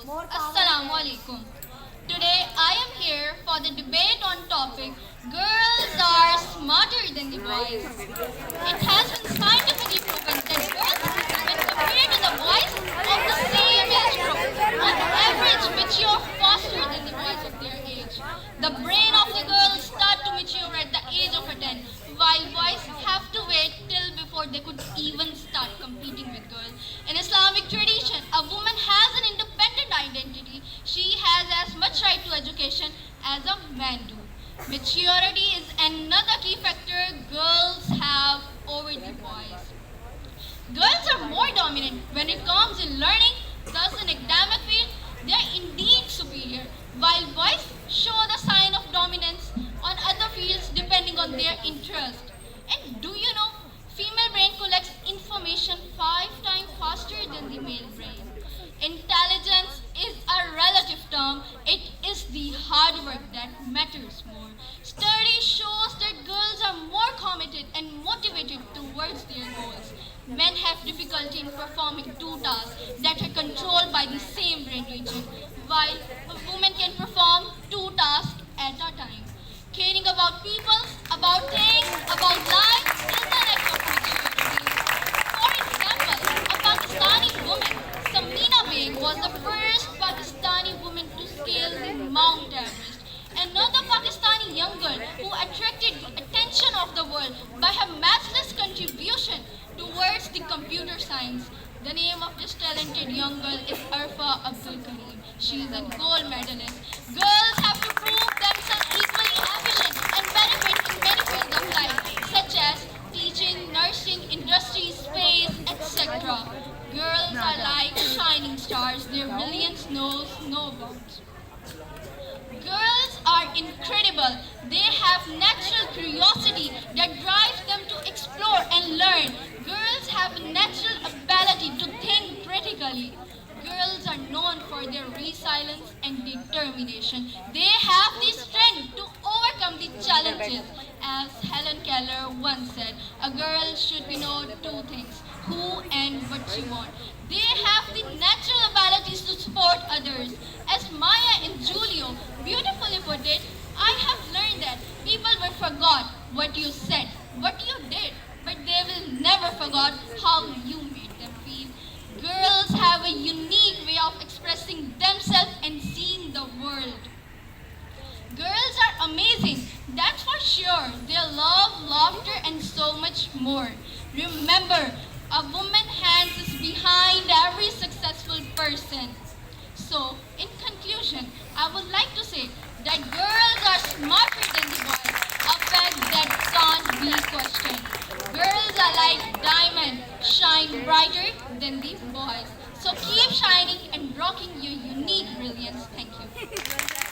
Assalamu alaikum. Today I am here for the debate on topic girls are smarter than the boys. It has been scientifically proven that girls when compared to the boys of the same age group on average mature faster than the boys of their age. The brain of the girls start to mature at the age of 10 while boys have to wait till before they could even start competing with girls. In Islamic tradition, a woman has an independent identity. She has as much right to education as a man do. Maturity is another key factor girls have over the boys. Girls are more dominant when it comes in learning, thus in academic field, they are indeed superior, while boys show the sign of dominance on other fields depending on their interest. And do you know, female brain collects information 5 times faster than the male brain. Intelligence is a relative term. It is the hard work that matters more. Study shows that girls are more committed and motivated towards their goals. Men have difficulty in performing two tasks that are controlled by the same brain region, while a woman can perform two tasks at a time. Caring about people, about things, about life is an act of maturity. For example, a Pakistani woman, Samina Beg, was the first Pakistani woman to scale the Mount Everest. Another Pakistani young girl who attracted the attention of the world by her matchless contribution towards the computer science. The name of this talented young girl is Arfa Abdul Karim. She is a gold medalist. Girls have to prove themselves equally efficient and benefit in many fields of life, such as teaching, nursing, industry, space, etc. Girls are like shining stars. Their brilliance knows no bounds. Girls are incredible. They have natural curiosity that drives them to explore and learn. Girls have a natural ability to think critically. Girls are known for their resilience and determination. They have the strength to overcome the challenges. As Helen Keller once said, a girl should be know two things, who and what she wants. They have the natural abilities to support others. As Maya and Julio beautifully put it, I have learned that people will forget what you said, what you did, but they will never forget how you made them feel. Girls have a unique way of expressing themselves and seeing the world. Girls are amazing, that's for sure. They love laughter and so much more. Remember, a woman's hands is behind every successful person. So, in conclusion, I would like to say that girls are smarter than the boys, a fact that can't be questioned. Girls are like diamond, shine brighter than the boys. So keep shining and rocking your unique brilliance. Thank you.